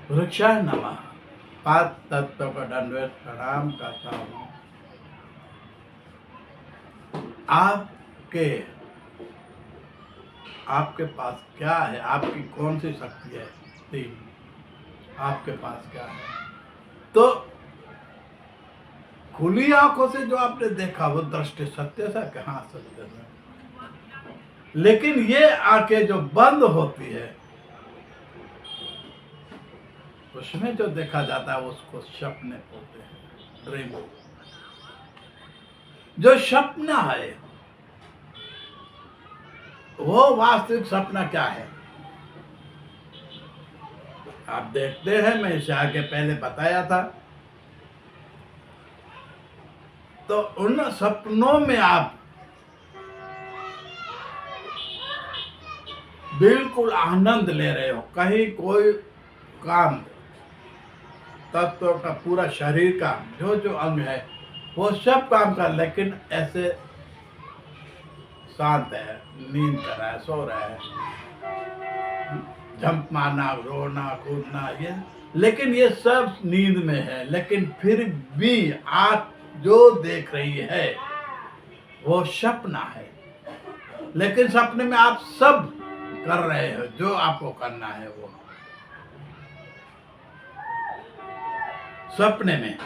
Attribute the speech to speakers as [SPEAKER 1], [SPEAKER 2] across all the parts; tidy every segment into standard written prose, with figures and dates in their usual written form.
[SPEAKER 1] वृक्षाय नमः। 5 तत्व का दंडवत प्रणाम करता हूँ। आपके पास क्या है? आपकी कौन सी शक्ति है? 3 आपके पास क्या है? तो खुली आंखों से जो आपने देखा वो दृष्टि सत्य था कि हाँ सत्य था, लेकिन ये आंखें जो बंद होती है उसमें जो देखा जाता है उसको सपने बोलते हैं, ड्रीम। जो सपना है वो वास्तविक सपना क्या है आप देखते हैं। मैं इसे आगे पहले बताया था। तो उन सपनों में आप बिल्कुल आनंद ले रहे हो। कहीं कोई काम तत्व का पूरा शरीर का जो जो अंग है वो सब काम कर, लेकिन ऐसे शांत है, नींद कर रहा है, सो रहा है, जंप मारना, रोना, कूदना, ये, लेकिन ये सब नींद में है। लेकिन फिर भी आप जो देख रही है वो सपना है, लेकिन सपने में आप सब कर रहे हो जो आपको करना है वो सपने में,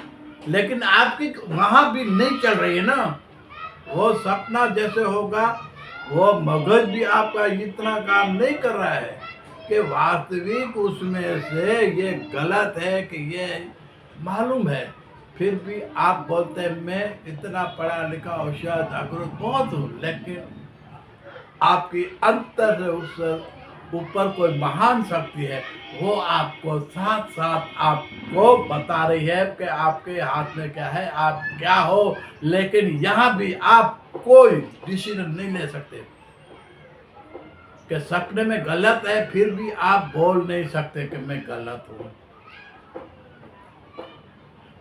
[SPEAKER 1] लेकिन आपकी वहां भी नहीं चल रही है ना। वो सपना जैसे होगा वो मगज भी आपका इतना काम नहीं कर रहा है कि वास्तविक उसमें से ये गलत है कि ये मालूम है। फिर भी आप बोलते हैं मैं इतना पढ़ा लिखा होशियार जागरूक बहुत हूँ, लेकिन आपकी अंतर से उस ऊपर कोई महान शक्ति है, वो आपको साथ साथ आपको बता रही है कि आपके हाथ में क्या है, आप क्या हो। लेकिन यहाँ भी आप कोई डिसीजन नहीं ले सकते कि सपने में गलत है, फिर भी आप बोल नहीं सकते कि मैं गलत हूँ।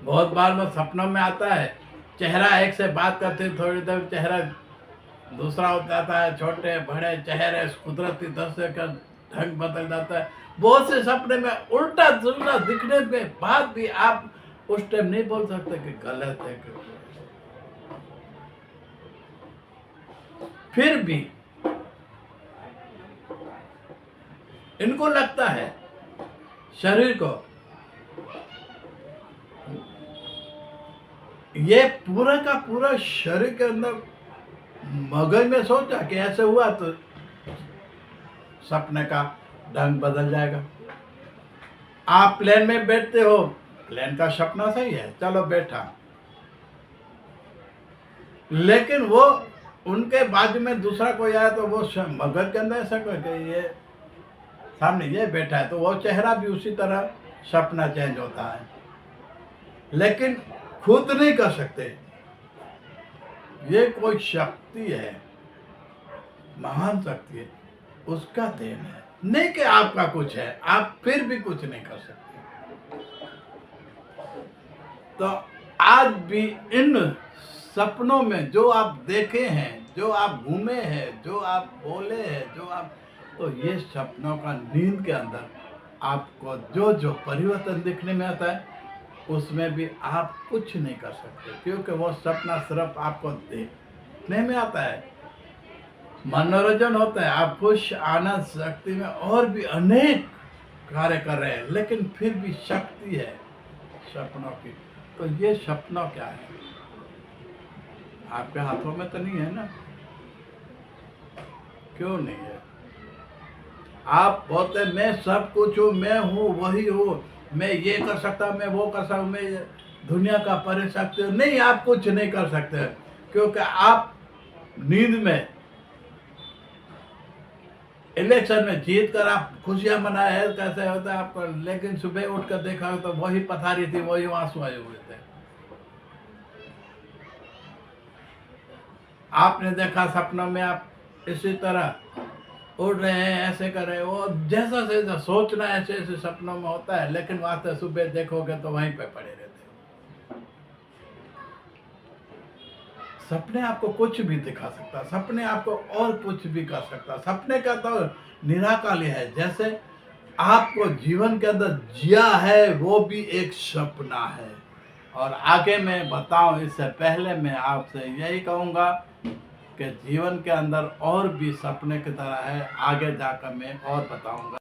[SPEAKER 1] बहुत बार वो सपनों में आता है, चेहरा एक से बात करते थोड़ी देर चेहरा दूसरा हो जाता है, छोटे बड़े चेहरे कुदरती दृश्य का ढंग बदल जाता है। बहुत से सपने में उल्टा जुल्टा दिखने के बाद भी आप उस टाइम नहीं बोल सकते कि गलत है। फिर भी इनको लगता है शरीर को ये पूरा का पूरा शरीर के अंदर मगज में सोचा कि ऐसे हुआ तो सपने का ढंग बदल जाएगा। आप प्लेन में बैठते हो, प्लेन का सपना सही है, चलो बैठा, लेकिन वो उनके बाजू में दूसरा कोई आया तो वो मगज के अंदर ऐसा कि ये सामने ये बैठा है, तो वो चेहरा भी उसी तरह सपना चेंज होता है, लेकिन खुद नहीं कर सकते। ये कोई शक्ति है, महान शक्ति है, उसका देन है, नहीं कि आपका कुछ है। आप फिर भी कुछ नहीं कर सकते। तो आज भी इन सपनों में जो आप देखे हैं, जो आप घूमे हैं, जो आप बोले हैं, जो आप, तो ये सपनों का नींद के अंदर आपको जो जो परिवर्तन दिखने में आता है, उसमें भी आप कुछ नहीं कर सकते, क्योंकि वो सपना सिर्फ आपको देखने में आता है, मनोरंजन होता है, आप खुश आनंद शक्ति में और भी अनेक कार्य कर रहे हैं, लेकिन फिर भी शक्ति है सपनों की। तो ये सपना क्या है? आपके हाथों में तो नहीं है ना? क्यों नहीं है? आप बोलते मैं सब कुछ हूँ, मैं हूँ, वही हूँ, मैं ये कर सकता हूँ, मैं वो कर सकता हूँ, मैं दुनिया का परिशक्ति हूँ। नहीं, आप कुछ नहीं कर सकते, क्योंकि आप नींद में इलेक्शन में जीत कर आप खुशियां मनाए हैं, कैसे होता है आपको, लेकिन सुबह उठ कर देखा तो वही पथारी थी, वही आंसू आए हुए थे। आपने देखा सपनों में आप इसी तरह उड़ रहे हैं, ऐसे कर रहे हैं, वो जैसा जैसा सोचना ऐसे ऐसे सपनों में होता है, लेकिन वास्तव सुबह देखोगे तो वहीं पे पड़े रहते हो। सपने आपको कुछ भी दिखा सकता, सपने आपको और कुछ भी कर सकता। सपने का तो निराकल्य है, जैसे आपको जीवन के अंदर जिया है वो भी एक सपना है। और आगे मैं बताऊं इससे पहले मैं आपसे यही कहूँगा कि जीवन के अंदर और भी सपने की तरह है, आगे जाकर मैं और बताऊंगा।